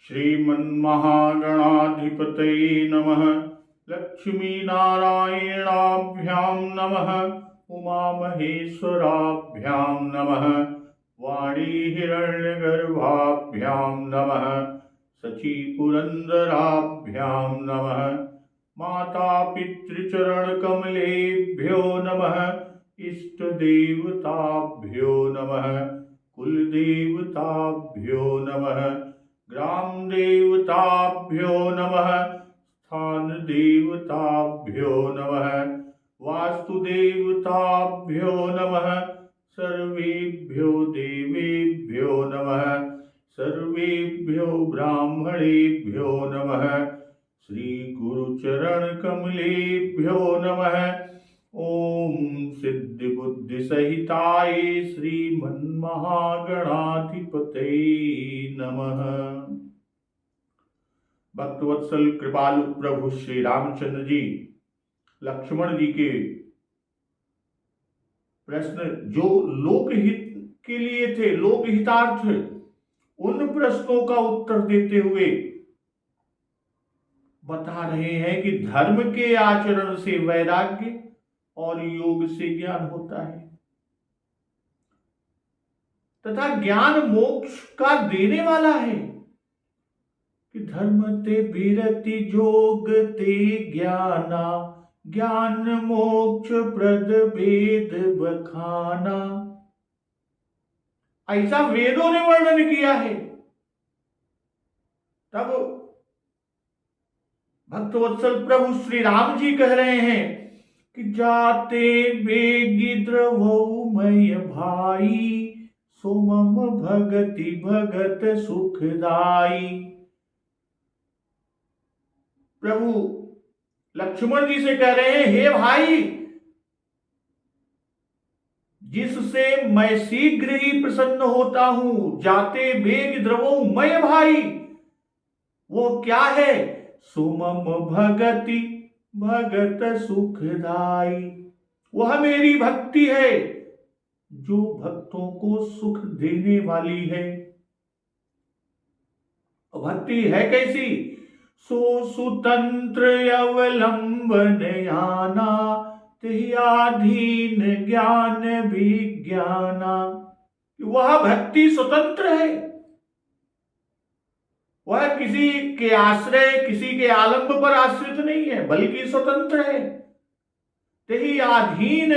श्रीमन्महागणाधिपतये नमः। लक्ष्मीनारायणाभ्यां नमः। उमामहेश्वराभ्यां नमः। वाणीहिरण्यगर्भाभ्यां नमः। शचीपुरन्दराभ्यां नमः। मातापितृचरणकमलेभ्यो नमः। इष्टदेवताभ्यो नमः। कुलदेवताभ्यो नमः। ग्रामदेवताभ्यो नमः। स्थानदेवताभ्यो नमः। वास्तुदेवताभ्यो नमः। सर्वेभ्यो देवेभ्यो नमः। सर्वेभ्यो ब्राह्मणेभ्यो नमः। श्री गुरुचरणकमलेभ्यो नमः। ओम सिद्धि बुद्धि सहिताय श्रीमन्महागणाधिपतये नमः। भक्तवत्सल कृपालु प्रभु श्री रामचंद्र जी लक्ष्मण जी के प्रश्न जो लोकहित के लिए थे, लोकहितार्थ, उन प्रश्नों का उत्तर देते हुए बता रहे हैं कि धर्म के आचरण से वैराग्य और योग से ज्ञान होता है तथा ज्ञान मोक्ष का देने वाला है। कि धर्म ते विरति जोग ते ज्ञाना, ज्ञान मोक्ष प्रद वेद बखाना। ऐसा वेदों ने वर्णन किया है। तब भक्तवत्सल प्रभु श्री राम जी कह रहे हैं कि जाते बेगी द्रवमय भाई, सोमम भगति भगत सुखदाई। प्रभु लक्ष्मण जी से कह रहे हैं, हे भाई, जिससे मैं शीघ्र ही प्रसन्न होता हूं, जाते बेग द्रवमय भाई, वो क्या है? सुमम भगति भगत सुखदाई। वह मेरी भक्ति है जो भक्तों को सुख देने वाली है। भक्ति है कैसी? सो सुतंत्र अवलंबन याना, तियाधीन ज्ञान विज्ञाना। वह भक्ति स्वतंत्र है। वह किसी के आश्रय, किसी के आलंब पर आश्रित नहीं है, बल्कि स्वतंत्र है। तेहि अधीन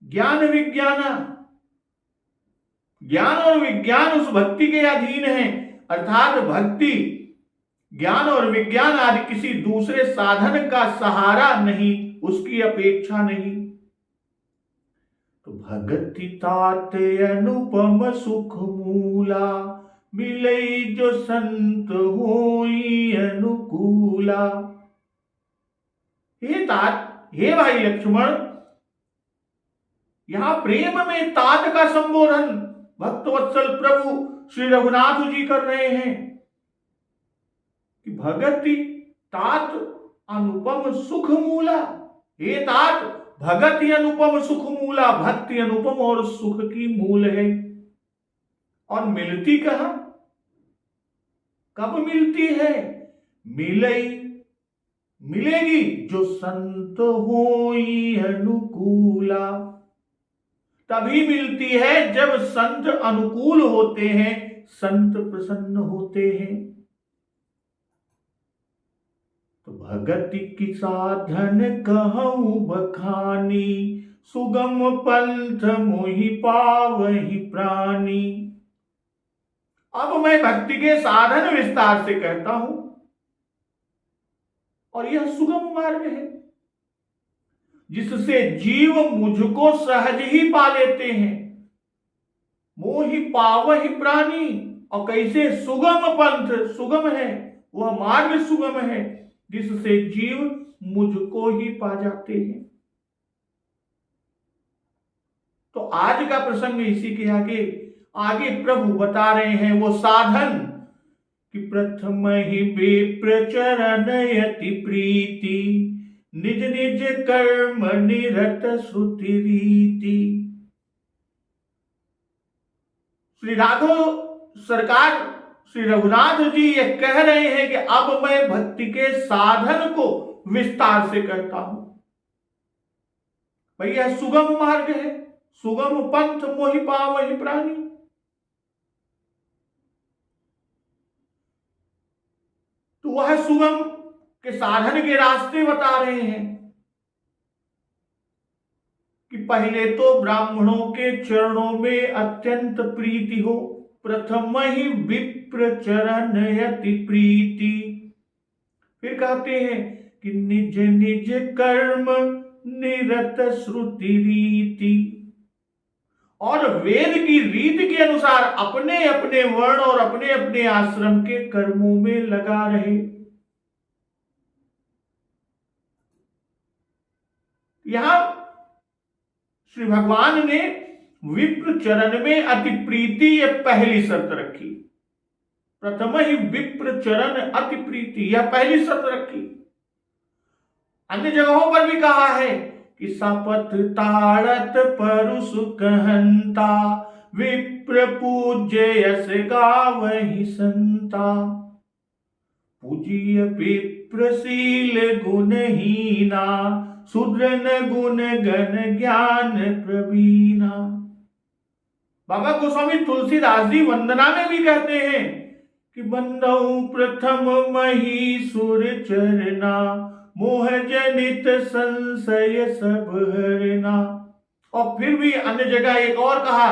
ज्ञान विज्ञाना। ज्ञान और विज्ञान उस भक्ति के अधीन है। अर्थात भक्ति, ज्ञान और विज्ञान आदि किसी दूसरे साधन का सहारा नहीं, उसकी अपेक्षा नहीं। तो भगति तात अनुपम सुख मूला, मिले जो संत होई अनुकूला। हे तात, हे भाई लक्ष्मण, यहां प्रेम में तात का संबोधन भक्तवत्सल प्रभु श्री रघुनाथ जी कर रहे हैं कि भगति तात अनुपम सुख मूला। हे तात, भगति अनुपम सुख मूला। भक्ति अनुपम और सुख की मूल है। और मिलती कहां? कब मिलती है? मिलेगी जो संत होई अनुकूला। तभी मिलती है जब संत अनुकूल होते हैं, संत प्रसन्न होते हैं। तो भगति की साधन कहूं बखानी, सुगम पंथ मोहि पावहि प्राणी। अब मैं भक्ति के साधन विस्तार से कहता हूं, और यह सुगम मार्ग है जिससे जीव मुझको सहज ही पा लेते हैं। मोहि पावहि प्राणी। और कैसे? सुगम पंथ, सुगम है वह मार्ग, सुगम है जिससे जीव मुझको ही पा जाते हैं। तो आज का प्रसंग इसी के आगे प्रभु बता रहे हैं वो साधन कि प्रथम ही विप्र चरण यति प्रीति, निज निज कर्म निरत श्रुति रीति। श्री राघव सरकार श्री रघुनाथ जी ये कह रहे हैं कि अब मैं भक्ति के साधन को विस्तार से करता हूं। भाई यह सुगम मार्ग है, सुगम पंथ मोहि पावहि प्राणी। तो वह सुगम के साधन के रास्ते बता रहे हैं कि पहले तो ब्राह्मणों के चरणों में अत्यंत प्रीति हो, प्रथम ही विप्र चरण यति प्रीति। फिर कहते हैं कि निज निज कर्म निरत श्रुति रीति, और वेद की रीति के अनुसार अपने अपने वर्ण और अपने अपने आश्रम के कर्मों में लगा रहे। यहां श्री भगवान ने विप्र चरण में अति प्रीति यह पहली शर्त रखी। प्रथम ही विप्र चरण अति प्रीति, यह पहली शर्त रखी। अन्य जगहों पर भी कहा है कि सपथ ताड़त परुष कहंता, विप्र पूज्य यस गावहि संता। पूज्य विप्रशील गुणहीना, सुदृन गुण गण ज्ञान प्रवीणा। बाबा गोस्वामी तुलसीदास जी वंदना में भी कहते हैं कि बंदऊ प्रथम महीसुर चरना, मोह जनित संशय सब हरना। और फिर भी अन्य जगह एक और कहा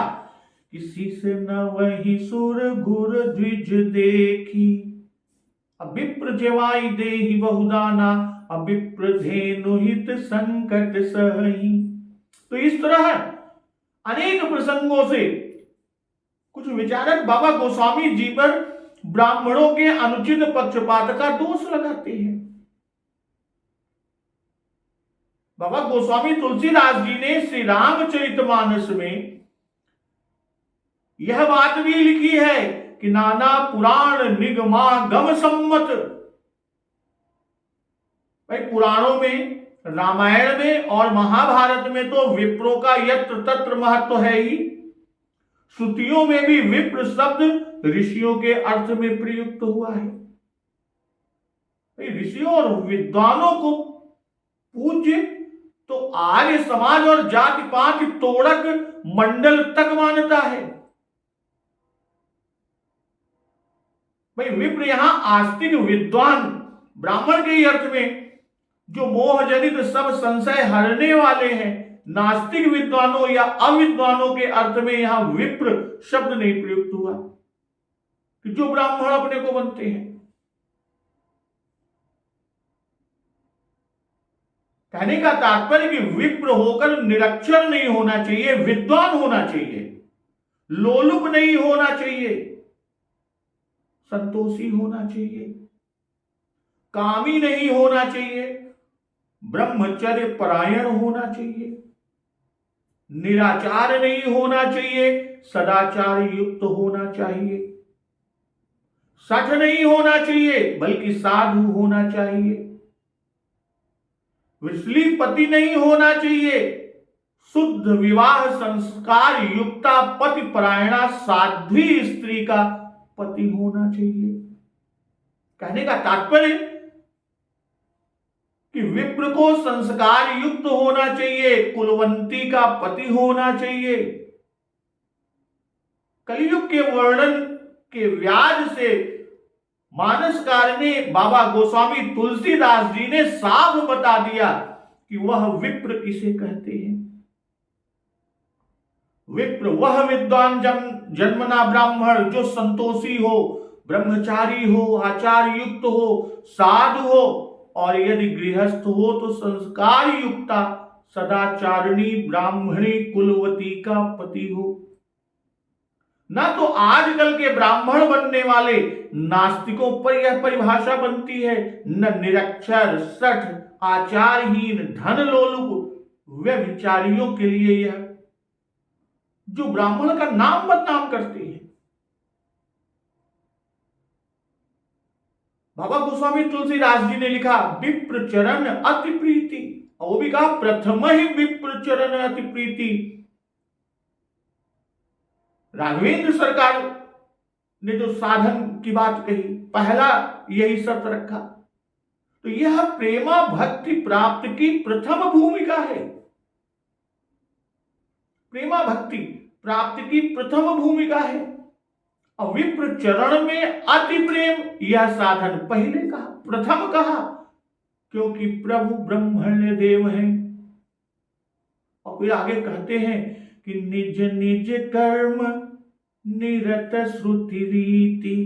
कि शीस न वही सुर गुर द्विज देखी, अविप्र जेवाई देहि बहुदाना, अविप्र धेनु हित संकट सही। तो इस तरह अनेक प्रसंगों से कुछ विचारक बाबा गोस्वामी जी पर ब्राह्मणों के अनुचित पक्षपात का दोष लगाते हैं। बाबा गोस्वामी तुलसीदास जी ने श्री रामचरितमानस में यह बात भी लिखी है कि नाना पुराण निगमागम सम्मत। भाई पुराणों में, रामायण में और महाभारत में तो विप्रों का यत्र तत्र महत्व है ही। श्रुतियों में भी विप्र शब्द ऋषियों के अर्थ में प्रयुक्त हुआ है। ऋषियों और विद्वानों को पूज्य तो आर्य समाज और जाति पाति तोड़क मंडल तक मानता है। भाई विप्र यहां आस्तिक विद्वान ब्राह्मण के अर्थ में, जो मोह जनित सब संशय हरने वाले हैं। नास्तिक विद्वानों या अविद्वानों के अर्थ में यहां विप्र शब्द नहीं प्रयुक्त हुआ कि जो ब्राह्मण अपने को बनते हैं। कहने का तात्पर्य कि विप्र होकर निरक्षर नहीं होना चाहिए, विद्वान होना चाहिए, लोलुप नहीं होना चाहिए, संतोषी होना चाहिए, कामी नहीं होना चाहिए, ब्रह्मचर्य परायण होना चाहिए, निराचार नहीं होना चाहिए, सदाचार युक्त होना चाहिए, सठ नहीं होना चाहिए बल्कि साधु होना चाहिए, वृषलीपति नहीं होना चाहिए, शुद्ध विवाह संस्कार युक्ता पति परायणा साध्वी स्त्री का पति होना चाहिए। कहने का तात्पर्य कि विप्र को संस्कार युक्त होना चाहिए, कुलवंती का पति होना चाहिए। कलयुग के वर्णन के व्याज से मानसकार ने बाबा गोस्वामी तुलसीदास जी ने साफ बता दिया कि वह विप्र किसे कहते हैं। विप्र वह विद्वान जन्मना ब्राह्मण जो संतोषी हो, ब्रह्मचारी हो, आचार युक्त हो, साधु हो, और यदि गृहस्थ हो तो संस्कार युक्ता सदाचारिणी ब्राह्मणी कुलवती का पति हो। ना तो आजकल के ब्राह्मण बनने वाले नास्तिकों पर यह परिभाषा बनती है, न निरक्षर, सठ, आचारहीन, धन लोलुप व्यभिचारियों के लिए यह, जो ब्राह्मण का नाम बदनाम करते हैं। बाबा गोस्वामी तुलसीदास जी ने लिखा विप्र चरण अति प्रीति, और वो भी कहा प्रथम ही विप्र चरण अति प्रीति। राघवेंद्र सरकार ने जो साधन की बात कही, पहला यही शर्त रखा। तो यह प्रेमा भक्ति प्राप्त की प्रथम भूमिका है। प्रेमा भक्ति प्राप्ति की प्रथम भूमिका है। और विप्र चरण में अति प्रेम, यह साधन पहले कहा, प्रथम कहा, क्योंकि प्रभु ब्रह्मण्य देव हैं। और फिर आगे कहते हैं कि निज निज कर्म निरत श्रुति रीति।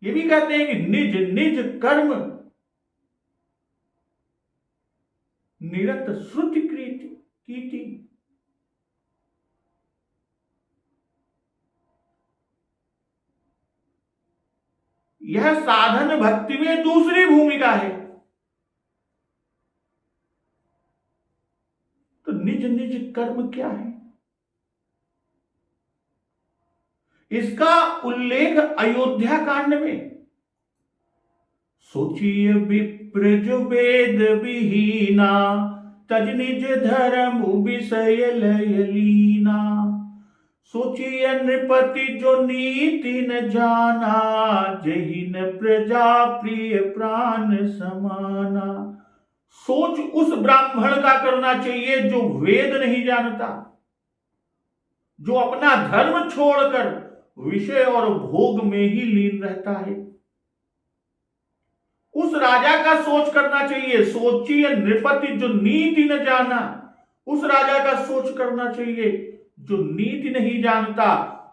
ये भी कहते हैं कि निज निज कर्म निरत श्रुति कीति। यह साधन भक्ति में दूसरी भूमिका है। तो निज निज कर्म क्या है, इसका उल्लेख अयोध्या कांड में, सोचिए विप्र जो वेद विहीना, तज निज धर्म विषय लय लीना। सोचिए नृपति जो नीति न जाना, जहि न प्रजा प्रिय प्राण समाना। सोच उस ब्राह्मण का करना चाहिए जो वेद नहीं जानता, जो अपना धर्म छोड़कर विषय और भोग में ही लीन रहता है। उस राजा का सोच करना चाहिए। सोचिए नृपति जो नीति न जाना, उस राजा का सोच करना चाहिए जो नीति नहीं जानता।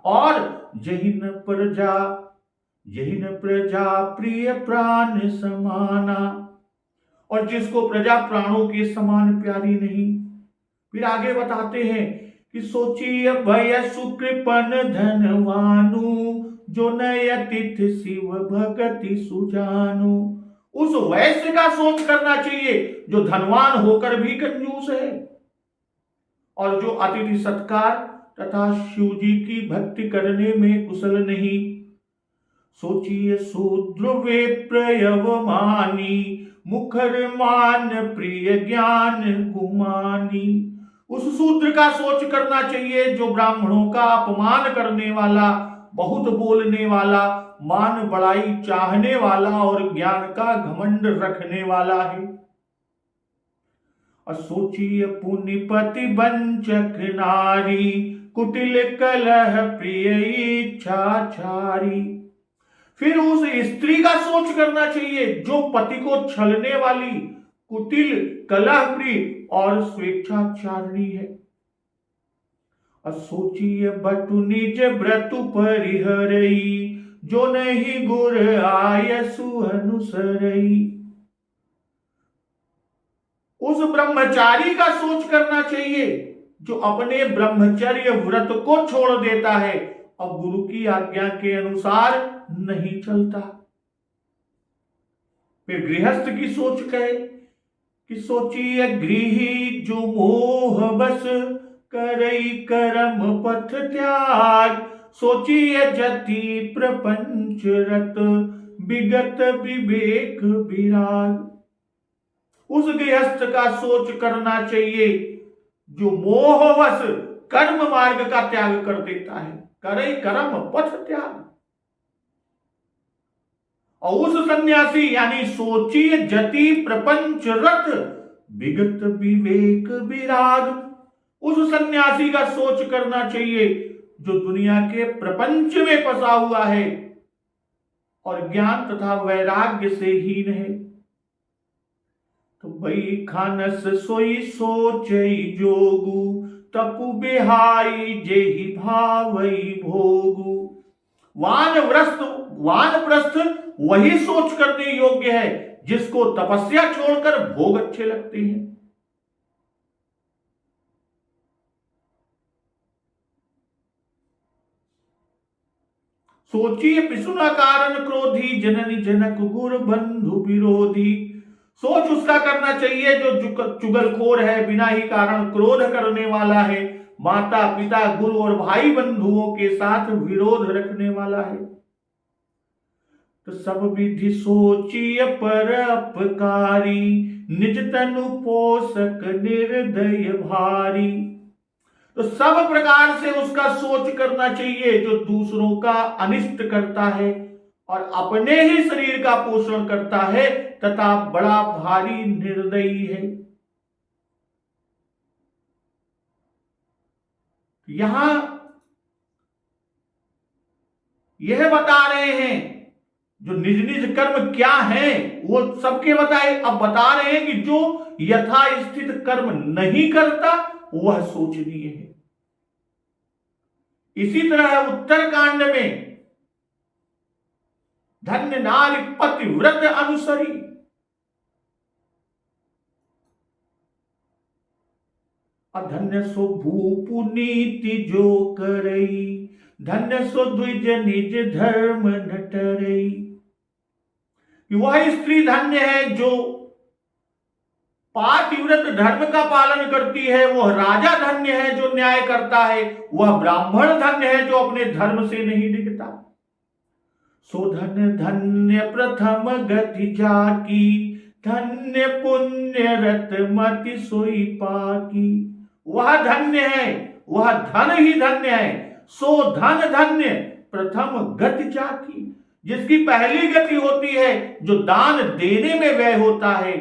और जहिन प्रजा प्रिय प्राण समाना, और जिसको प्रजा प्राणों के समान प्यारी नहीं। फिर आगे बताते हैं कि सोचिए भय सुकृपन धनवानु, जो नय तिथ शिव भगति सुजानु। उस वैश्य का सोच करना चाहिए जो धनवान होकर भी कंजूस है, और जो अतिथि सत्कार तथा शिव जी की भक्ति करने में कुशल नहीं। सोचिए शूद्र वे प्रयवमानी, मुखर मान प्रिय ज्ञान गुमानी। उस शूद्र का सोच करना चाहिए जो ब्राह्मणों का अपमान करने वाला, बहुत बोलने वाला, मान बड़ाई चाहने वाला और ज्ञान का घमंड रखने वाला है। और सोचिए पुनिपति वंचक नारी, कुटिल कलह प्रिय इच्छाचारी। फिर उस स्त्री का सोच करना चाहिए जो पति को छलने वाली, कुटिल कलह प्रिय और स्वेच्छाचारिणी है। और सोचिए बटु निज व्रतु परिहरई, जो नहीं गुर आयसु अनुसरई। उस ब्रह्मचारी का सोच करना चाहिए जो अपने ब्रह्मचर्य व्रत को छोड़ देता है और गुरु की आज्ञा के अनुसार नहीं चलता। फिर गृहस्थ की सोच कहे कि सोचिए गृही जो मोह बस, करई कर्म पथ त्याग। सोचिए जति प्रपंच रत, विगत विवेक विराग। उस गृहस्थ का सोच करना चाहिए जो मोहवश कर्म मार्ग का त्याग कर देता है, करे कर्म पथ त्याग। और उस सन्यासी यानी सोचिए जति प्रपंच रत, विगत विवेक विराग। उस सन्यासी का सोच करना चाहिए जो दुनिया के प्रपंच में फंसा हुआ है और ज्ञान तथा वैराग्य से हीन है। तो वही खानस सोई सोचई जोगु, तपु बिहाई जेहि भावई भोगु। वानप्रस्थ वही सोच करने योग्य है जिसको तपस्या छोड़कर भोग अच्छे लगते हैं। सोचिए पिसुना कारण क्रोधी, जननी जनक गुर बंधु विरोधी। सोच उसका करना चाहिए जो चुगलखोर है, बिना ही कारण क्रोध करने वाला है, माता पिता गुरु और भाई बंधुओं के साथ विरोध रखने वाला है। तो सब विधि सोचिए पर अपकारी, निज तनु पोषक निर्दय भारी। तो सब प्रकार से उसका सोच करना चाहिए जो दूसरों का अनिष्ट करता है और अपने ही शरीर का पोषण करता है तथा बड़ा भारी निर्दयी है। यहां यह बता रहे हैं जो निज निज कर्म क्या है वो सबके बताए। अब बता रहे हैं कि जो यथास्थित कर्म नहीं करता वह शोचनीय है। इसी तरह उत्तर कांड में धन्य नारी पतिव्रत अनुसरी, अधन्य सो भूपु नीति जो करई, धन्य सो द्विज निज धर्म न टरई। वह स्त्री धन्य है जो पातिव्रत धर्म का पालन करती है, वह राजा धन्य है जो न्याय करता है, वह ब्राह्मण धन्य है जो अपने धर्म से नहीं डिगता। सो धन धन्य प्रथम गति जाकी, धन्य पुण्य रत मति सोई पाकी। वह धन्य है, वह धन ही धन्य है। सो धन धन्य प्रथम गति जाकी, जिसकी पहली गति होती है जो दान देने में व्यय होता है।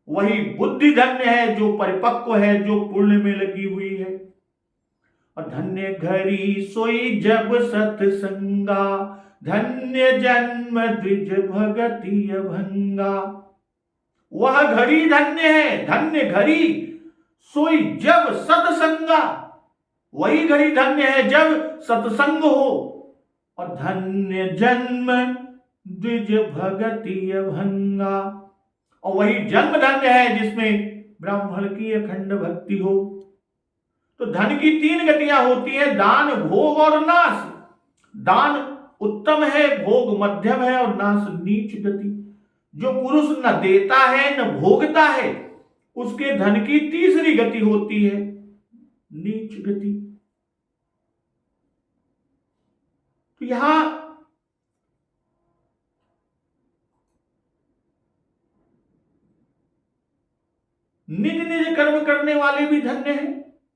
वही बुद्धि धन्य है जो परिपक्व है, जो पुण्य में लगी हुई है। और धन्य घड़ी सोई जब सत्संगा, धन्य जन्म द्विज भगति अभंगा। वह घड़ी धन्य है, धन्य घड़ी सोई जब सत्संगा, वही घड़ी धन्य है जब सत्संग हो। और धन्य जन्म द्विज भगति अभंगा, और वही जन्म धन्य है जिसमें ब्राह्मण की अखंड भक्ति हो। तो धन की तीन गतियां होती हैं, दान, भोग और नाश। दान उत्तम है, भोग मध्यम है और नाश नीच गति। जो पुरुष न देता है न भोगता है उसके धन की तीसरी गति होती है नीच गति। तो यहां निज निज कर्म करने वाले भी धन्य हैं।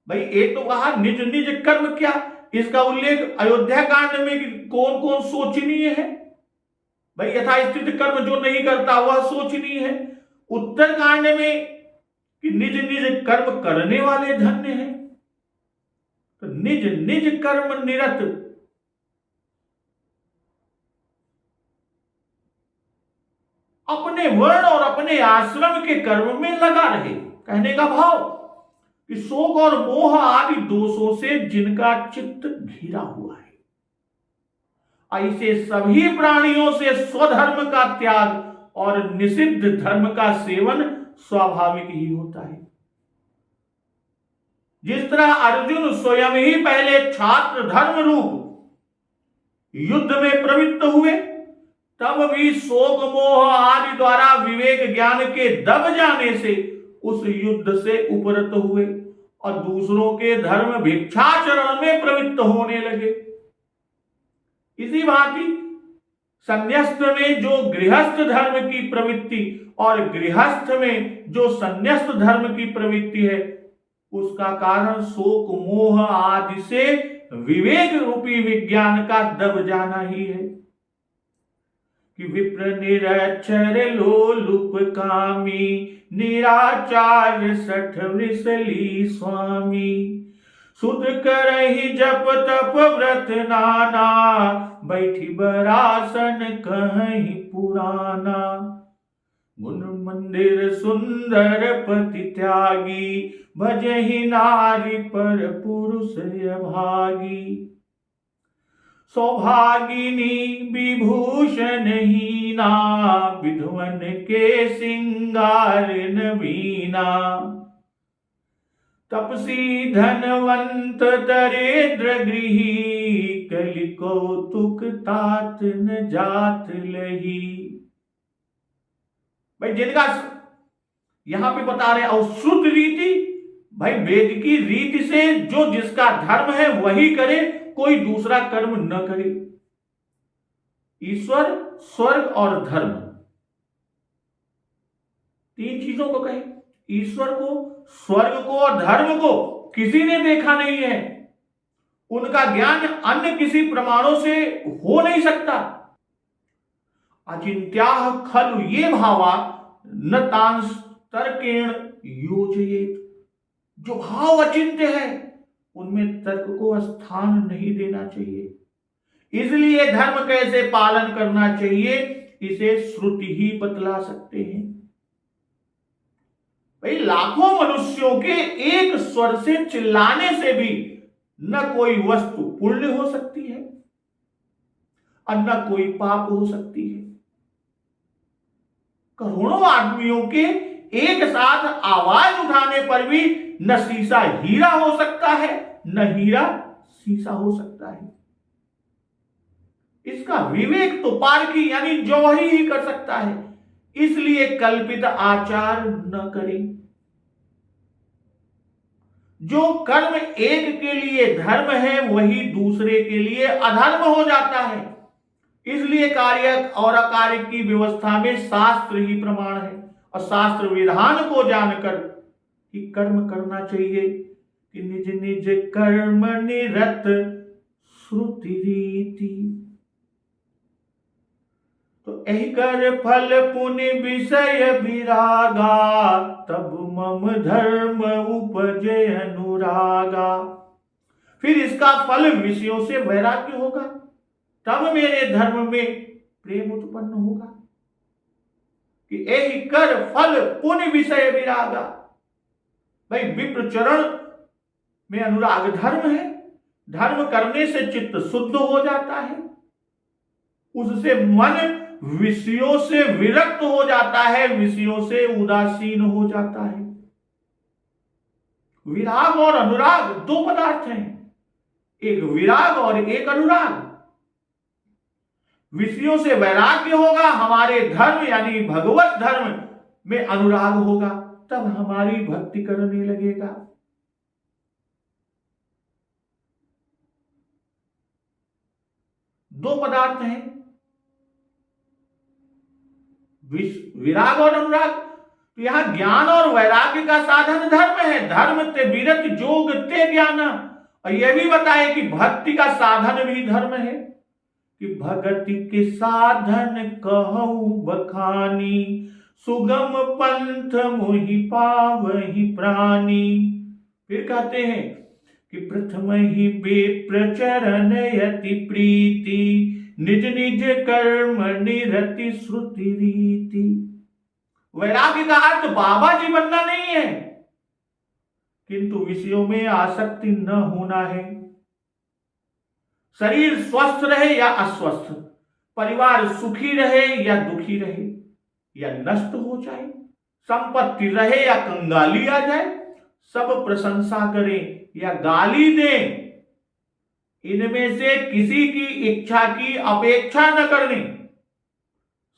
भाई एक तो कहा निज निज कर्म क्या, इसका उल्लेख अयोध्या कांड में कि कौन कौन शोचनीय है। भाई यथास्थित कर्म जो नहीं करता वह शोचनीय है। उत्तर कांड में कि निज निज कर्म करने वाले धन्य हैं। तो निज निज कर्म निरत, अपने वर्ण और अपने आश्रम के कर्म में लगा रहे। कहने का भाव कि शोक और मोह आदि दोषों से जिनका चित्त घिरा हुआ है, ऐसे सभी प्राणियों से स्वधर्म का त्याग और निषिद्ध धर्म का सेवन स्वाभाविक ही होता है। जिस तरह अर्जुन स्वयं ही पहले छात्र धर्म रूप युद्ध में प्रवृत्त हुए, तब भी शोक मोह आदि द्वारा विवेक ज्ञान के दब जाने से उस युद्ध से उपरत हुए और दूसरों के धर्म भिक्षाचरण में प्रवृत्त होने लगे। इसी भांति संन्यास्त में जो गृहस्थ धर्म की प्रवृत्ति और गृहस्थ में जो संन्यास्त धर्म की प्रवृत्ति है, उसका कारण शोक मोह आदि से विवेक रूपी विज्ञान का दब जाना ही है। कि विप्र निरक्षर लोलुप कामी, निराचार सठ वृषली स्वामी। शूद्र करहि जप तप व्रत नाना, बैठी बरासन कहीं पुराना। गुण मंदिर सुंदर पति त्यागी, भजहि नारी पर पुरुष अभागी। सौभागिनी विभूषण हीना, विधवन के सिंगार नवीना। तपसी धनवंत दरिद्र गृही, कलि कौतुक तात न जात लही। भाई जिनका यहां पे बता रहे और शुद्ध रीति, भाई वेद की रीति से जो जिसका धर्म है वही करे, कोई दूसरा कर्म न करे। ईश्वर, स्वर्ग और धर्म, तीन चीजों को कहे। ईश्वर को, स्वर्ग को और धर्म को किसी ने देखा नहीं है, उनका ज्ञान अन्य किसी प्रमाणों से हो नहीं सकता। अचिंत्याः खलु ये भावा न तांस तर्केण योजयेत्। जो भाव अचिंत्य है उनमें तर्क को स्थान नहीं देना चाहिए। इसलिए धर्म कैसे पालन करना चाहिए इसे श्रुति ही बतला सकते हैं। भाई लाखों मनुष्यों के एक स्वर से चिल्लाने से भी न कोई वस्तु पुण्य हो सकती है और न कोई पाप हो सकती है। करोड़ों आदमियों के एक साथ आवाज उठाने पर भी न शीशा हीरा हो सकता है न हीरा शीशा हो सकता है। इसका विवेक तो पारखी यानी जौहरी ही कर सकता है। इसलिए कल्पित आचार न करें। जो कर्म एक के लिए धर्म है वही दूसरे के लिए अधर्म हो जाता है। इसलिए कार्य और अकार्य की व्यवस्था में शास्त्र ही प्रमाण है और शास्त्र विधान को जानकर कि कर्म करना चाहिए कि निज निज कर्म निरत श्रुति रीति। तो यही कर फल पुण्य विषय विरागा तब मम धर्म उपजे अनुरागा। फिर इसका फल विषयों से वैराग्य होगा, तब मेरे धर्म में प्रेम उत्पन्न होगा। कि यही कर फल पुण्य विषय विरागा। भाई विप्र चरण में अनुराग धर्म है। धर्म करने से चित्त शुद्ध हो जाता है, उससे मन विषयों से विरक्त हो जाता है, विषयों से उदासीन हो जाता है। विराग और अनुराग दो पदार्थ हैं, एक विराग और एक अनुराग। विषयों से वैराग्य होगा, हमारे धर्म यानी भगवत धर्म में अनुराग होगा, तब हमारी भक्ति करने लगेगा। दो पदार्थ हैं, विराग और अनुराग। तो यहां ज्ञान और वैराग्य का साधन धर्म है। धर्म ते विरत जोग ते ज्ञान। और यह भी बताए कि भक्ति का साधन भी धर्म है। कि भगति के साधन कहूं बखानी सुगम पंथ मोहि पावहि प्राणी। फिर कहते हैं कि प्रथम ही बेप्रचरण यति प्रीति निज निज कर्म निरति श्रुति रीति। वैराग्य का अर्थ बाबा जी बनना नहीं है, किंतु विषयों में आसक्ति न होना है। शरीर स्वस्थ रहे या अस्वस्थ, परिवार सुखी रहे या दुखी रहे या नष्ट हो जाए, संपत्ति रहे या कंगाली आ जाए, सब प्रशंसा करें या गाली दें, इनमें से किसी की इच्छा की अपेक्षा न करनी।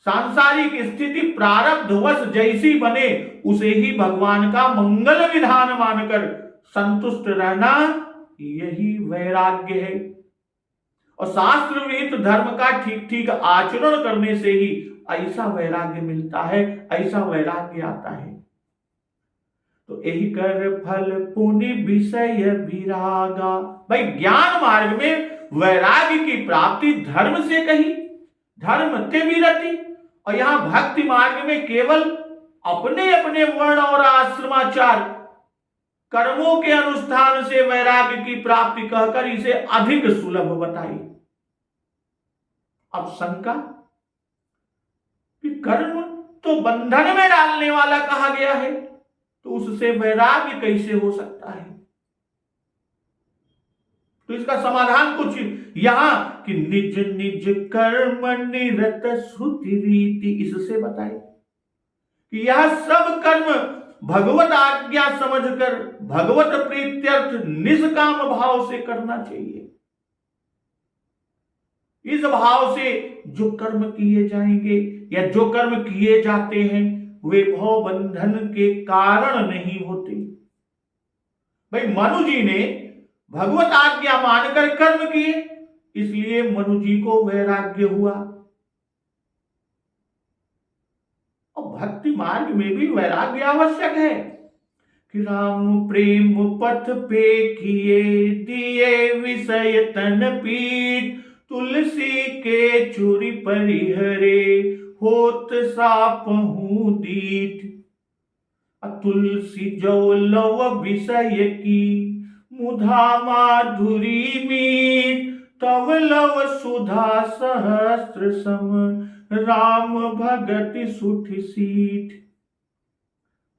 सांसारिक स्थिति प्रारब्धवश जैसी बने उसे ही भगवान का मंगल विधान मानकर संतुष्ट रहना, यही वैराग्य है। और शास्त्र विहित धर्म का ठीक ठीक आचरण करने से ही ऐसा वैराग्य मिलता है, ऐसा वैराग्य आता है। तो यही कर फल पुण्य विषय विरागा। भाई ज्ञान मार्ग में वैराग्य की प्राप्ति धर्म से कही, धर्म ते विरति। और यहां भक्ति मार्ग में केवल अपने अपने वर्ण और आश्रमाचार कर्मों के अनुष्ठान से वैराग्य की प्राप्ति कहकर इसे अधिक सुलभ बताई। अब शंका कि कर्म तो बंधन में डालने वाला कहा गया है, तो उससे वैराग्य कैसे हो सकता है? तो इसका समाधान कुछ यहां कि निज निज कर्म निरत श्रुति रीति, इससे बताए कि यह सब कर्म भगवत आज्ञा समझकर भगवत प्रीत्यर्थ निष्काम भाव से करना चाहिए। इस भाव से जो कर्म किए जाएंगे या जो कर्म किए जाते हैं वे भव बंधन के कारण नहीं होते। भाई मनु जी ने भगवत आज्ञा मानकर कर्म किए, इसलिए मनु जी को वैराग्य हुआ। और भक्ति मार्ग में भी वैराग्य आवश्यक है, कि राम प्रेम पथ पे किए दिए विषय तन पीठ, तुलसी के चूरी परिहरे होत सापहु दीठ। तुलसी जो लव विषय की मुधा माधुरी मीठ, तव लव सुधा सहस्त्र सम राम भगति सुठ सीठ।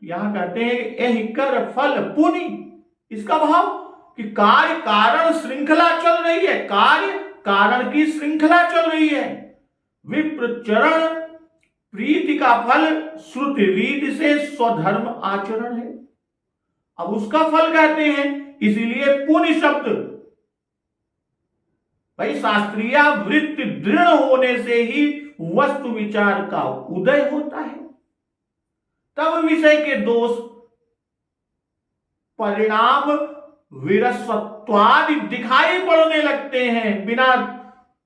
यहां कहते हैं एहि कर फल पुनि, इसका भाव कि कार्य कारण श्रृंखला चल रही है, कार्य कारण की श्रृंखला चल रही है। विप्र चरण प्रीति का फल श्रुति रीति से स्वधर्म आचरण है। अब उसका फल कहते हैं, इसीलिए पुण्य शब्द, भाई शास्त्रीय वृत्ति दृढ़ होने से ही वस्तु विचार का उदय होता है, तब विषय के दोष परिणाम विरस्वत्वादि दिखाई पड़ने लगते हैं। बिना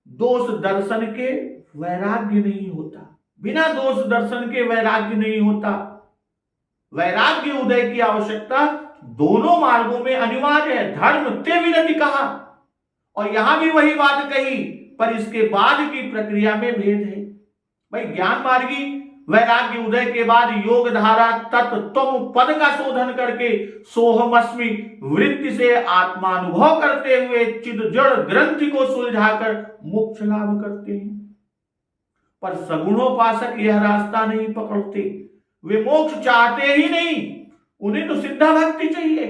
दोष दर्शन के वैराग्य नहीं होता, बिना दोष दर्शन के वैराग्य नहीं होता। वैराग्य उदय की आवश्यकता दोनों मार्गों में अनिवार्य है। धर्म ते विरति कहा, और यहां भी वही बात कही, पर इसके बाद की प्रक्रिया में भेद है। भाई ज्ञान मार्गी वैराग्य उदय के बाद योग धारा तत्त्व पद का शोधन करके सोहमस्मि वृत्ति से आत्मानुभव करते हुए चिद जड़ ग्रंथि को सुलझाकर मोक्ष लाभ करते हैं। पर सगुणोपासक यह रास्ता नहीं पकड़ते, वे मोक्ष चाहते ही नहीं, उन्हें तो सिद्धा भक्ति चाहिए।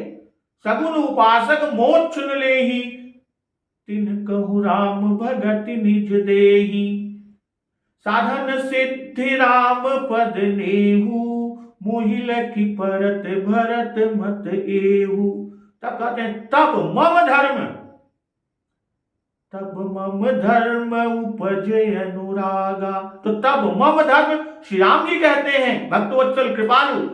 सगुण उपासक मोक्ष न लेहि, तिन कहु राम भगति निज देहि। साधन सिद्धि राम पद नेहु, मोहिल की परत भरत मत एहु। तब कहते हैं तब मम धर्म उपजय अनुरागा। तो तब मम धर्म श्री राम जी कहते हैं, भक्तवत्सल कृपालु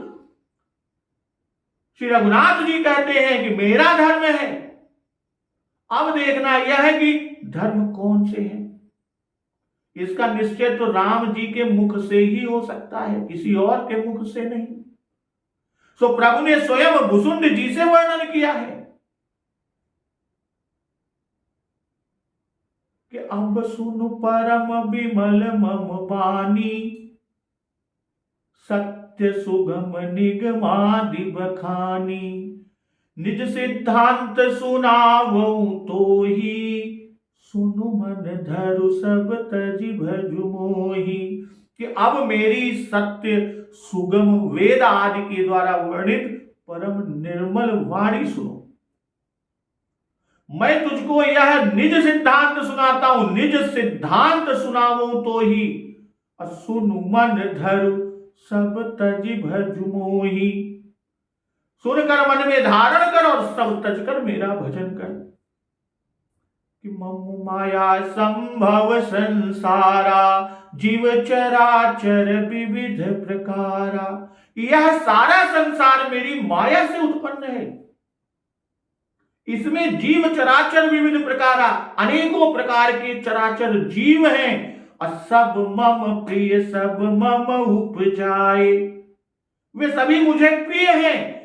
श्री रघुनाथ जी कहते हैं कि मेरा धर्म है। अब देखना यह है कि धर्म कौन से है, इसका निश्चय तो राम जी के मुख से ही हो सकता है, किसी और के मुख से नहीं। सो प्रभु ने स्वयं भुसुंड जी से वर्णन किया है कि अब सुनु परम विमल मम बानी, सत्य सुगम निगमादि बखानी। निज सिद्धांत सुनावऊं तो ही, सुनु मन धरु सब तजि भजु मोहि। कि अब मेरी सत्य सुगम वेद आदि के द्वारा वर्णित परम निर्मल वाणी सुनो। मैं तुझको यह निज सिद्धांत सुनाता हूं, निज सिद्धांत सुनाऊं तो ही। सुनु मन धरु सब तजि भजु मोहि। सुनकर मन में धारण कर और सब तज कर मेरा भजन कर। कि मम माया संभव संसारा, जीव चराचर विविध प्रकारा। यह सारा संसार मेरी माया से उत्पन्न है, इसमें जीव चराचर विविध प्रकारा, अनेकों प्रकार के चराचर जीव हैं। और सब मम प्रिय सब मम उपजाए, वे सभी मुझे प्रिय हैं।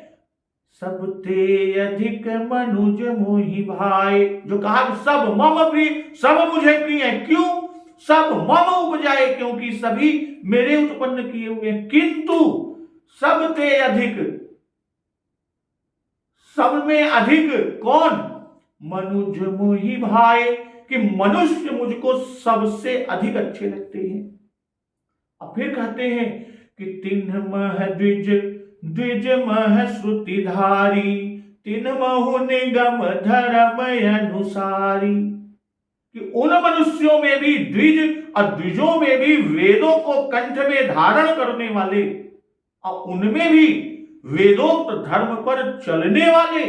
सब ते अधिक मनुज मोहि भाए। जो कहा सब मम प्रिय, सब मुझे प्रिय है। क्यों? सब मम उपजाए, क्योंकि सभी मेरे उत्पन्न किए हुए। किंतु सब ते अधिक, सब में अधिक कौन? मनुज मोहि भाए, कि मनुष्य मुझको सबसे अधिक अच्छे लगते हैं। अब फिर कहते हैं कि तिन्ह मह द्विज, द्विज मह श्रुतिधारी, तिन्ह महु निगम धर्म अनुसारी। कि उन मनुष्यों में भी द्विज और द्विजों में भी वेदों को कंठ में धारण करने वाले, और उनमें भी वेदोक्त धर्म पर चलने वाले।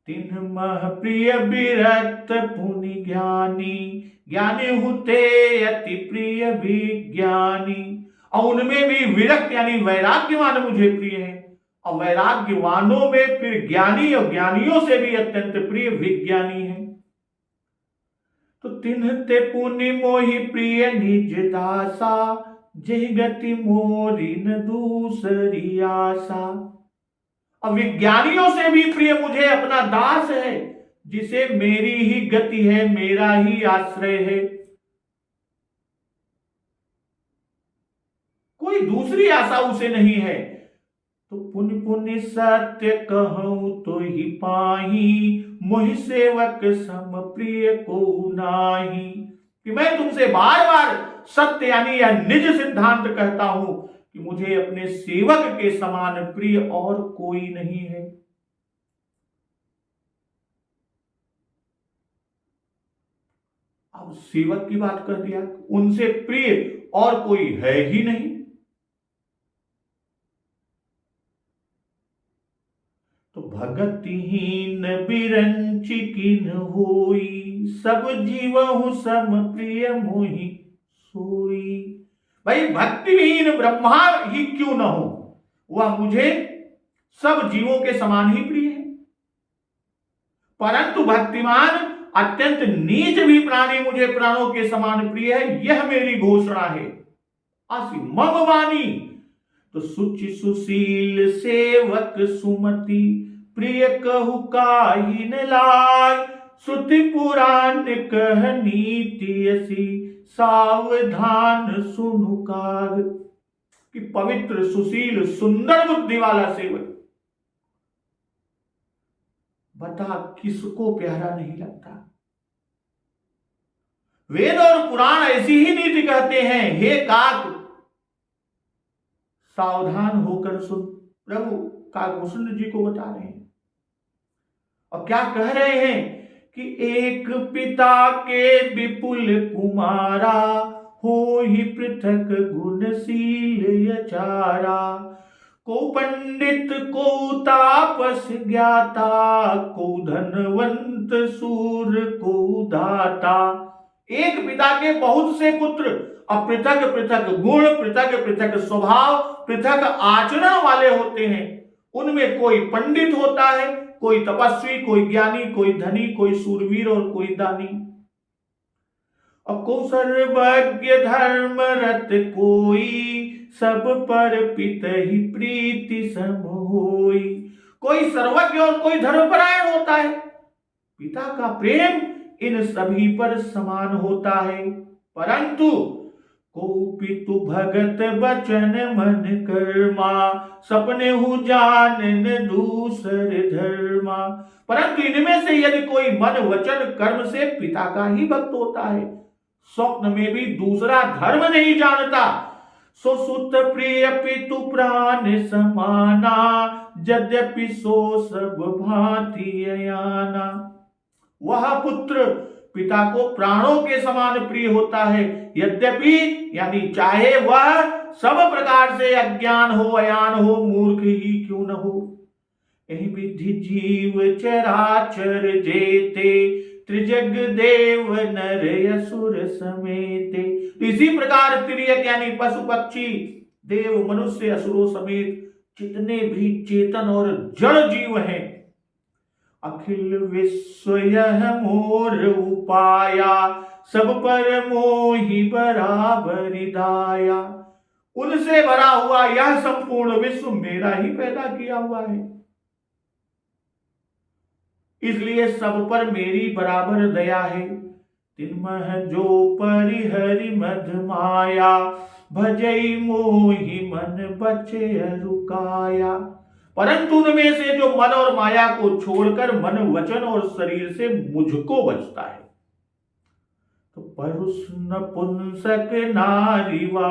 तिन्ह मह प्रिय विरक्त पुनि ज्ञानी, ज्ञानी हुते अति प्रिय विज्ञानी। और उनमें भी विरक्त यानी वैराग्यवान मुझे प्रिय है, और वैराग्यवानों में फिर ज्ञानी और ज्ञानियों से भी अत्यंत प्रिय विज्ञानी है। तो तिन्ह ते पुनि मोहि प्रिय निज दासा, जेहि गति मोरी न दूसरी आशा। अविज्ञानियों से भी प्रिय मुझे अपना दास है, जिसे मेरी ही गति है, मेरा ही आश्रय है। कोई दूसरी आशा उसे नहीं है। तो पुनि पुनि सत्य कहूं तो ही पाही, मोहि सेवक सम प्रिय को नाही। कि मैं तुमसे बार बार सत्य यानी यह निज सिद्धांत कहता हूं कि मुझे अपने सेवक के समान प्रिय और कोई नहीं है। अब सेवक की बात कर दिया, उनसे प्रिय और कोई है ही नहीं। तो भगतिहीन बिरंचि किन होई, सब जीवहु सम प्रिय मोहि सोई। भाई भक्तिहीन ब्रह्मा ही क्यों न हो, वह मुझे सब जीवों के समान ही प्रिय है। परंतु भक्तिमान अत्यंत नीच भी प्राणी मुझे प्राणों के समान प्रिय है, यह मेरी घोषणा है। आसी मम वाणी। तो सुचि सुशील सेवक सुमति, प्रिय कहु काहि न लाग। श्रुति पुराण कह नीति असी, सावधान सुनु काग। कि पवित्र सुशील सुंदर बुद्धि वाला सेवक, बता किसको प्यारा नहीं लगता। वेद और पुराण ऐसी ही नीति कहते हैं, हे काक सावधान होकर सुन। प्रभु काकभूषण जी को बता रहे हैं। और क्या कह रहे हैं कि एक पिता के विपुल कुमारा, हो ही पृथक गुणशील यचारा। को पंडित को तापस ज्ञाता, को धनवंत सूर को दाता। एक पिता के बहुत से पुत्र, अब पृथक पृथक गुण, पृथक पृथक स्वभाव, पृथक आचरण वाले होते हैं। उनमें कोई पंडित होता है, कोई तपस्वी, कोई ज्ञानी, कोई धनी, कोई सूरवीर और कोई दानी। को सर्वज्ञ धर्म रत कोई, सब पर पित ही प्रीति सम होई। कोई सर्वज्ञ और कोई धर्मपरायण होता है, पिता का प्रेम इन सभी पर समान होता है। परंतु को पितु भगत बचन मन कर्मा, सपने हु जानन दूसर धर्मा। परंतु इनमें से यदि कोई मन वचन कर्म से पिता का ही भक्त होता है, स्वप्न में भी दूसरा धर्म नहीं जानता, सो सुत प्रिय पितु प्राण समाना, यद्यपि सो सब भांति अयाना। वह पुत्र पिता को प्राणों के समान प्रिय होता है, यद्यपि यानी चाहे वह सब प्रकार से अज्ञान हो, अयान हो, मूर्ख ही क्यों न हो। यही विधि जीव चराचर जेते, त्रिजग देव नर असुर समेते। इसी प्रकार तिर्यक यानी पशु पक्षी, देव मनुष्य असुरों समेत जितने भी चेतन और जड़ जीव हैं, अखिल विश्व यह मोर उपाया, सब पर मोहि बराबरि दाया। उनसे भरा हुआ यह संपूर्ण विश्व मेरा ही पैदा किया हुआ है, इसलिए सब पर मेरी बराबर दया है। तिन्मह जो परिहरि मध माया, भजई मोहि मन बचे रुकाया। परंतु उनमें से जो मन और माया को छोड़कर मन वचन और शरीर से मुझको बचता है, तो परुष नपुंसक नारीवा,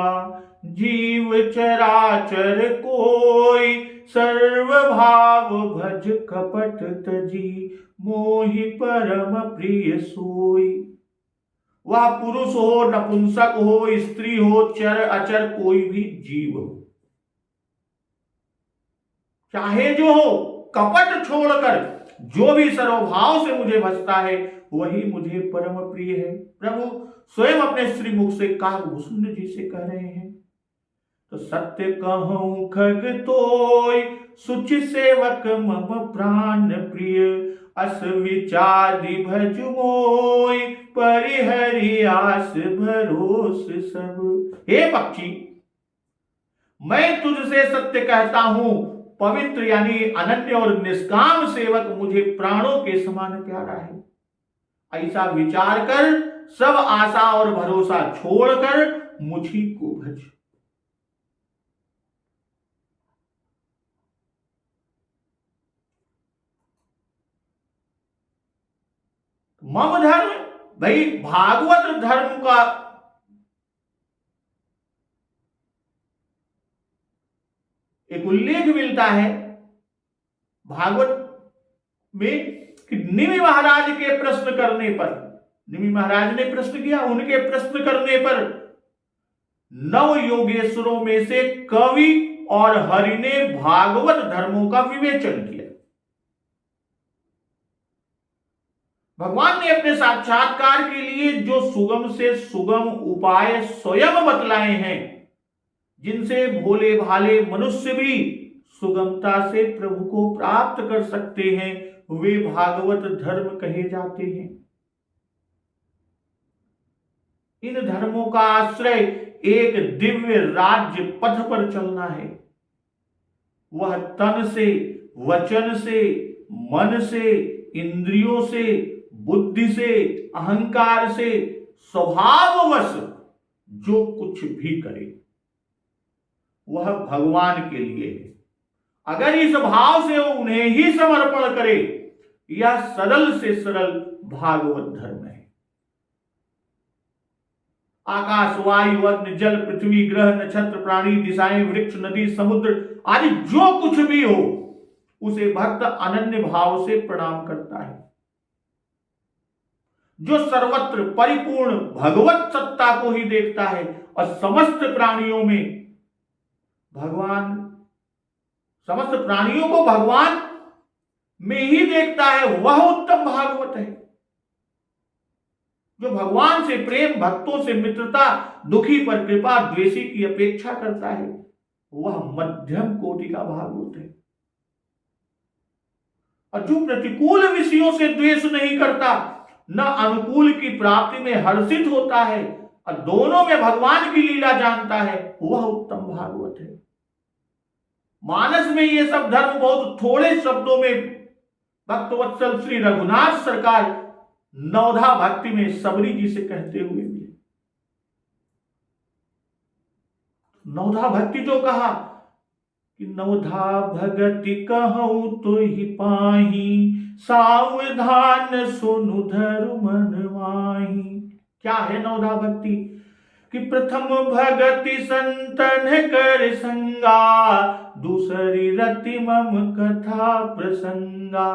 जीव चराचर कोई, सर्व भाव भज कपट तजी, मोहि परम प्रिय सोई। वह पुरुष हो, नपुंसक हो, स्त्री हो, चर अचर कोई भी जीव हो, चाहे जो हो, कपट छोड़कर जो भी सर्वभाव से मुझे भजता है, वही मुझे परम प्रिय है। प्रभु स्वयं अपने श्रीमुख से काकभूषण जी से कह रहे हैं। तो सत्य कहूं खग तोय, सुचि सेवक मम प्राण प्रिय, अस विचारि भज मोय, परिहरि आस भरोस सब। हे पक्षी, मैं तुझसे सत्य कहता हूं, पवित्र यानी अनन्य और निष्काम सेवक मुझे प्राणों के समान प्यारा है। ऐसा विचार कर सब आशा और भरोसा छोड़कर मुझी को भज। मम धर्म, भाई भागवत धर्म का एक उल्लेख मिलता है भागवत में कि निमि महाराज के प्रश्न करने पर, निमि महाराज ने प्रश्न किया, उनके प्रश्न करने पर नव योगेश्वरों में से कवि और हरि ने भागवत धर्मों का विवेचन किया। भगवान ने अपने साक्षात्कार के लिए जो सुगम से सुगम उपाय स्वयं बतलाए हैं, जिनसे भोले भाले मनुष्य भी सुगमता से प्रभु को प्राप्त कर सकते हैं, वे भागवत धर्म कहे जाते हैं। इन धर्मों का आश्रय एक दिव्य राज्य पथ पर चलना है। वह तन से, वचन से, मन से, इंद्रियों से, बुद्धि से, अहंकार से, स्वभाववश जो कुछ भी करे वह भगवान के लिए है। अगर इस भाव से वो उन्हें ही समर्पण करे, यह सरल से सरल भागवत धर्म है। आकाश, वायु, अग्नि, जल, पृथ्वी, ग्रह, नक्षत्र, प्राणी, दिशाएं, वृक्ष, नदी, समुद्र आदि जो कुछ भी हो, उसे भक्त अनन्य भाव से प्रणाम करता है। जो सर्वत्र परिपूर्ण भगवत सत्ता को ही देखता है और समस्त प्राणियों को भगवान में ही देखता है, वह उत्तम भागवत है। जो भगवान से प्रेम, भक्तों से मित्रता, दुखी पर कृपा, द्वेषी की अपेक्षा करता है, वह मध्यम कोटि का भागवत है। और जो प्रतिकूल विषयों से द्वेष नहीं करता, न अनुकूल की प्राप्ति में हर्षित होता है और दोनों में भगवान की लीला जानता है, वह उत्तम भागवत है। मानस में ये सब धर्म बहुत थोड़े शब्दों में भक्तवत्सल श्री रघुनाथ सरकार नवधा भक्ति में सबरी जी से कहते हुए भी, नवधा भक्ति जो कहा कि नवधा भगति कहूं तो ही पाही, सावधान सुनु धरु मन माही। क्या है नवधा भक्ति? कि प्रथम भगति संतन कर संगा, दूसरी रति मम कथा प्रसंगा।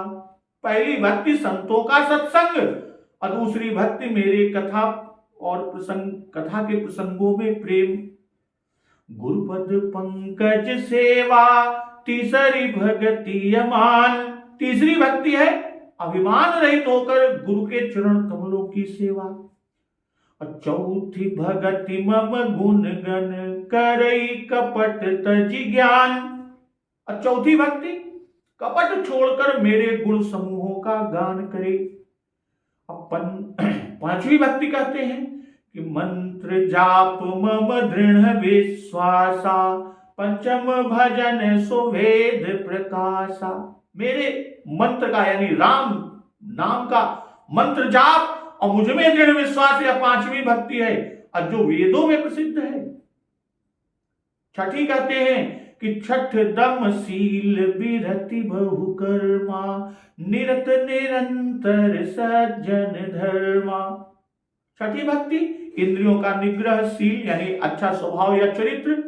पहली भक्ति संतों का सत्संग और दूसरी भक्ति मेरे कथा और कथा के प्रसंगों में प्रेम। गुरुपद पंकज सेवा, तीसरी भक्ति अमान। तीसरी भक्ति है अभिमान रहित होकर गुरु के चरण कमलों की सेवा। और चौथी भक्ति मम गुण गण करई कपट तजि ज्ञान। और चौथी भक्ति कपट छोड़कर मेरे गुण समूहों का गान करे। अपन पांचवी भक्ति कहते हैं कि मंत्र जाप मम दृढ़ विश्वासा, पंचम भजन सुवेद प्रकाशा। मेरे मंत्र का यानी राम नाम का मंत्र जाप और मुझ में दृढ़ विश्वास, यह पांचवी भक्ति है और जो वेदों में प्रसिद्ध है। छठी कहते हैं कि छठ दम शील विरति बहु कर्मा, निरत निरंतर सज्जन धर्मा। छठी भक्ति इंद्रियों का निग्रह, शील यानी अच्छा स्वभाव या चरित्र,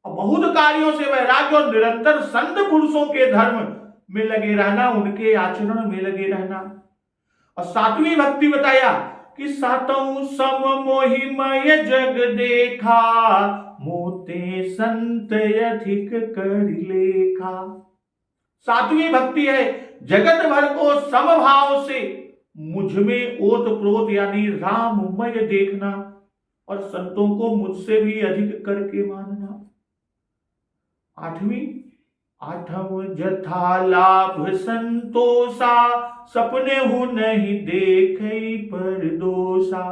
और बहुत कार्यों से वैराग्य और निरंतर संत पुरुषों के धर्म में लगे रहना, उनके आचरण में लगे रहना। और सातवीं भक्ति बताया कि सातों सम मोहिमय जग देखा, मोते संत अधिक कर लेखा। सातवीं भक्ति है जगत भर को समभाव से मुझ में ओत प्रोत यानी राममय देखना और संतों को मुझसे भी अधिक करके मानना। आठम जथा लाभ संतोषा, सपने हूं नहीं देखे पर दोषा।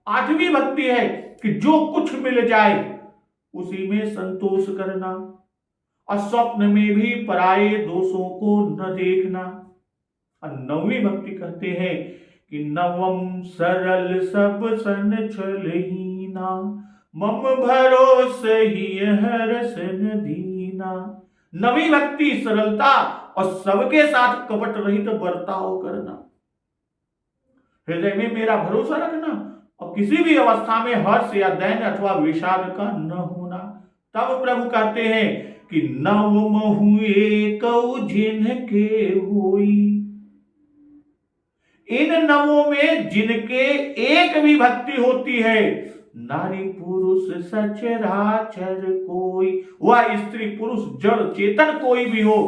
आठवीं भक्ति है कि जो कुछ मिल जाए उसी में संतोष करना और स्वप्न में भी पराये दोषों को न देखना। और नौवीं भक्ति कहते हैं कि नवम सरल सब सन छलहीना, मम भरोसे ही हरसन दीना। नवी भक्ति सरलता और सबके साथ कपट रहित बर्ताव करना, हृदय में मेरा भरोसा रखना और किसी भी अवस्था में हर्ष या दैन्य अथवा विषाद का न होना। तब प्रभु कहते हैं कि नव महुए कौ जिनके होई, इन नवों में जिनके एक भी भक्ति होती है, नारी पुरुष सचराचर कोई, वह स्त्री पुरुष जड़ चेतन कोई भी हो,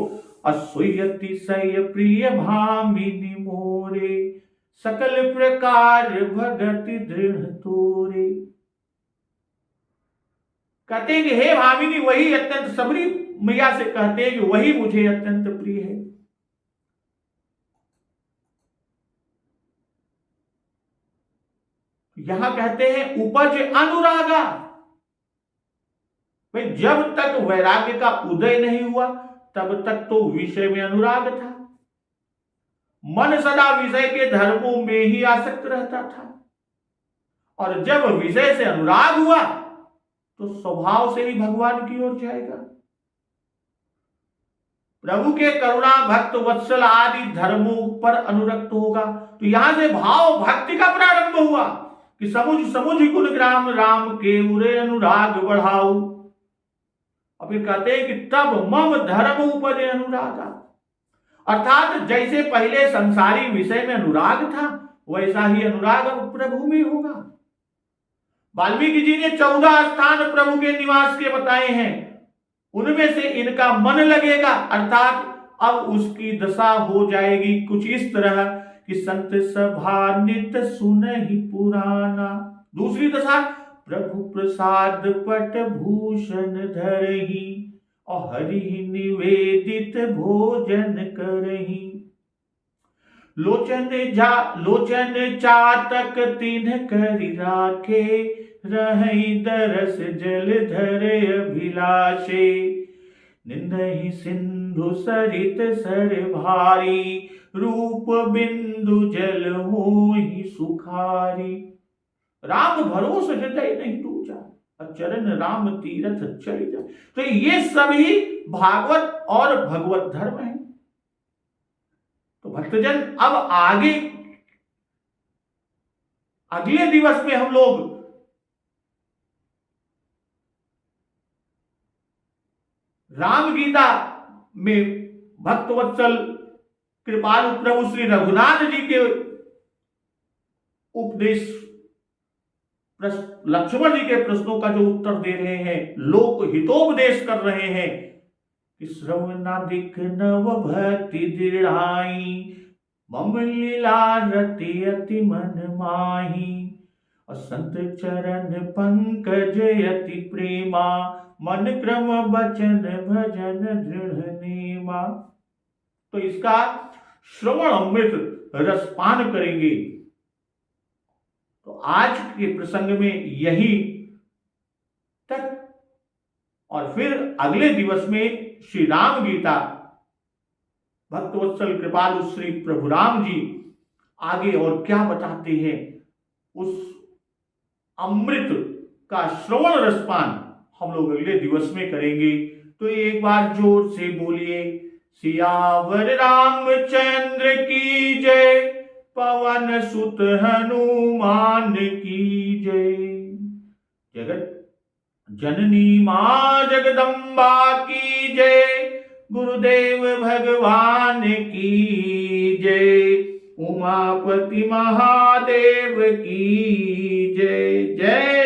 असोयतिशय प्रिय भामिनी मोरे, सकल प्रकार भगति दृढ़ तोरे। कहते हैं कि हे भामिनी, वही अत्यंत, सबरी मैया से कहते हैं कि वही मुझे अत्यंत प्रिय है। यहां कहते हैं उपज अनुरागा, भाई जब तक वैराग्य का उदय नहीं हुआ तब तक तो विषय में अनुराग था, मन सदा विषय के धर्मों में ही आसक्त रहता था। और जब विषय से अनुराग हुआ तो स्वभाव से ही भगवान की ओर जाएगा। प्रभु के करुणा भक्त वत्सल आदि धर्मों पर अनुरक्त होगा। तो यहां से भाव भक्ति का प्रारंभ हुआ कि समुझ समुझ गुण ग्राम राम के उरे अनुराग बढ़ाओ। और फिर कहते हैं कि तब मम धर्म उपजे अनुरागा, अर्थात जैसे पहले संसारी विषय में अनुराग था वैसा ही अनुराग अब प्रभु में होगा। वाल्मीकि जी ने 14 स्थान प्रभु के निवास के बताए हैं, उनमें से इनका मन लगेगा, अर्थात अब उसकी दशा हो जाएगी कुछ इस तरह कि संत सभा नित सुनहि पुराना। दूसरी दशा, प्रभु प्रसाद पट भूषण धरहि और हरि निवेदित भोजन करहि। लोचन चातक तिन्ह करि राखे, रहहि दरस जल धरे अभिलाषे। निंदहि सिंधु सरित सर भारी, रूप बिंदु जल होहि सुखारी। राम भरोस हृदय नहीं टूटा, चरण राम तीरथ चल जाए। तो ये सभी भागवत और भगवत धर्म है। तो भक्तजन अब आगे अगले दिवस में हम लोग राम गीता में भक्तवत्सल कृपालु प्रभु श्री रघुनाथ जी के उपदेश, लक्ष्मण जी के प्रश्नों का जो उत्तर दे रहे हैं, लोक हितोपदेश कर रहे हैं कि श्रवणादिक नव भक्ति दृढ़ाई, मम लीला रति अति मन माही। और संत चरण पंकज अति प्रेमा, मन क्रम बचन भजन दृढ़ नेमा। तो इसका श्रवण अमृत रसपान करेंगे। तो आज के प्रसंग में यही तक, और फिर अगले दिवस में श्री राम गीता भक्तवत्सल कृपालु श्री प्रभु राम जी आगे और क्या बताते हैं, उस अमृत का श्रवण रसपान हम लोग अगले दिवस में करेंगे। तो एक बार जोर से बोलिए, सियावर रामचंद्र की जय, पवन सुत हनुमान की जय। जगत जननी मां जगदम्बा की जय, गुरुदेव भगवान की जय, उमापति महादेव की जय। जय